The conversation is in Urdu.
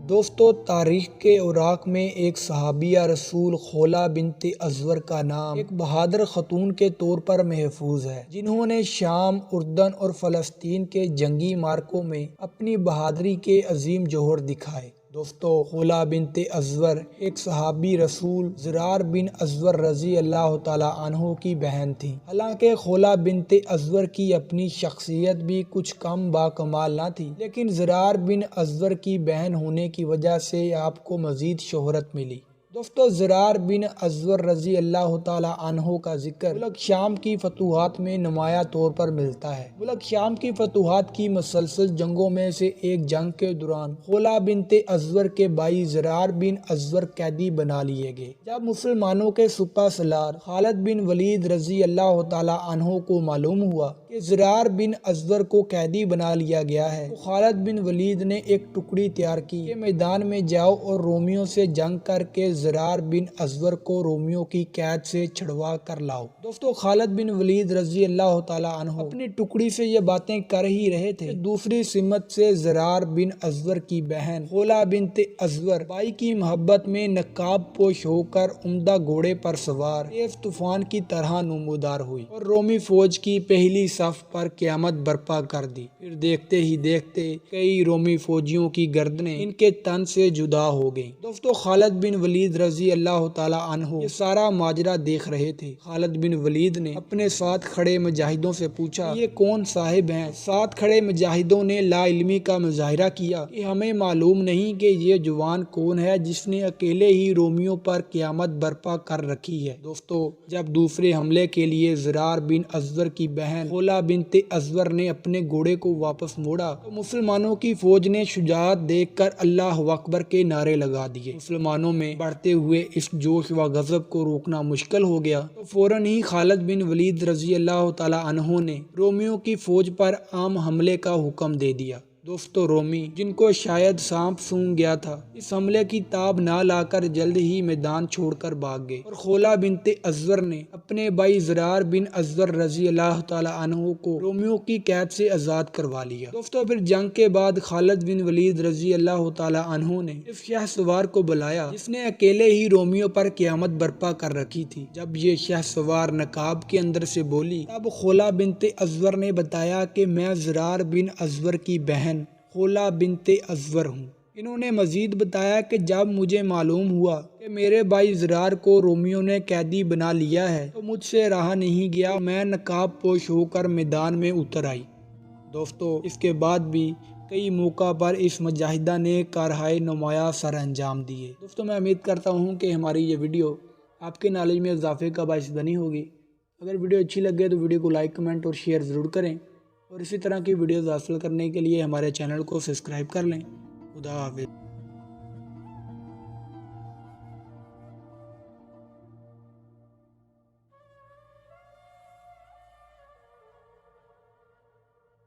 دوستو، تاریخ کے اوراق میں ایک صحابیہ رسول خولہ بنت ازور کا نام ایک بہادر خاتون کے طور پر محفوظ ہے، جنہوں نے شام، اردن اور فلسطین کے جنگی معرکوں میں اپنی بہادری کے عظیم جوہر دکھائے۔ دوستو، خولہ بنت ازور ایک صحابی رسول زرار بن ازور رضی اللہ تعالیٰ عنہ کی بہن تھی۔ حالانکہ خولہ بنت ازور کی اپنی شخصیت بھی کچھ کم باکمال نہ تھی، لیکن زرار بن ازور کی بہن ہونے کی وجہ سے آپ کو مزید شہرت ملی۔ دوستو، زرار بن ازور رضی اللہ تعالیٰ عنہ کا ذکر ملک شام کی فتوحات میں نمایاں طور پر ملتا ہے۔ ملک شام کی فتوحات کی مسلسل جنگوں میں سے ایک جنگ کے دوران خولہ بنت ازور کے بھائی زرار بن ازور قیدی بنا لیے گئے۔ جب مسلمانوں کے سپہ سالار خالد بن ولید رضی اللہ تعالیٰ عنہ کو معلوم ہوا کہ زرار بن ازور کو قیدی بنا لیا گیا ہے، تو خالد بن ولید نے ایک ٹکڑی تیار کی کہ میدان میں جاؤ اور رومیوں سے جنگ کر کے زرار بن ازور کو رومیوں کی قید سے چھڑوا کر لاؤ۔ دوستو، خالد بن ولید رضی اللہ تعالیٰ عنہ اپنی ٹکڑی سے یہ باتیں کر ہی رہے تھے کہ دوسری سمت سے زرار بن ازور کی بہن خولہ بنت ازور بھائی کی محبت میں نقاب پوش ہو کر عمدہ گھوڑے پر سوار تیز طوفان کی طرح نمودار ہوئی اور رومی فوج کی پہلی صف پر قیامت برپا کر دی۔ پھر دیکھتے ہی دیکھتے کئی رومی فوجیوں کی گردنیں ان کے تن سے جدا ہو گئیں۔ دوستو، خالد بن ولید رضی اللہ تعالیٰ عنہ یہ سارا ماجرا دیکھ رہے تھے۔ خالد بن ولید نے اپنے ساتھ کھڑے مجاہدوں سے پوچھا، یہ کون صاحب ہیں؟ ساتھ کھڑے مجاہدوں نے لا علمی کا مظاہرہ کیا کہ ہمیں معلوم نہیں کہ یہ جوان کون ہے جس نے اکیلے ہی رومیوں پر قیامت برپا کر رکھی ہے۔ دوستو، جب دوسرے حملے کے لیے زرار بن ازور کی بہن خولہ بنت ازور نے اپنے گھوڑے کو واپس موڑا تو مسلمانوں کی فوج نے شجاعت دیکھ کر اللہ اکبر کے نعرے لگا دیے۔ مسلمانوں میں بڑھتے ہوئے اس جوش و غضب کو روکنا مشکل ہو گیا تو فوراً ہی خالد بن ولید رضی اللہ تعالیٰ عنہ نے رومیوں کی فوج پر عام حملے کا حکم دے دیا۔ دوستو، رومی جن کو شاید سانپ سونگھ گیا تھا، اس حملے کی تاب نہ لا کر جلد ہی میدان چھوڑ کر بھاگ گئے اور خولہ بنت ازور نے اپنے بھائی زرار بن ازور رضی اللہ تعالیٰ عنہ کو رومیوں کی قید سے آزاد کروا لیا۔ دوستو، پھر جنگ کے بعد خالد بن ولید رضی اللہ تعالیٰ عنہ نے اس شہ سوار کو بلایا جس نے اکیلے ہی رومیوں پر قیامت برپا کر رکھی تھی۔ جب یہ شہ سوار نقاب کے اندر سے بولی تب خولہ بنت ازور نے بتایا کہ میں زرار بن ازور کی بہن خولہ بنت ازور ہوں۔ انہوں نے مزید بتایا کہ جب مجھے معلوم ہوا کہ میرے بھائی زرار کو رومیوں نے قیدی بنا لیا ہے تو مجھ سے رہا نہیں گیا، میں نقاب پوش ہو کر میدان میں اتر آئی۔ دوستو، اس کے بعد بھی کئی موقع پر اس مجاہدہ نے کارہائے نمایاں سر انجام دیے۔ دوستو، میں امید کرتا ہوں کہ ہماری یہ ویڈیو آپ کے نالج میں اضافے کا باعث بنی ہوگی۔ اگر ویڈیو اچھی لگے تو ویڈیو کو لائک، کمنٹ اور شیئر ضرور کریں، اور اسی طرح کی ویڈیوز حاصل کرنے کے لیے ہمارے چینل کو سبسکرائب کر لیں۔ خدا حافظ۔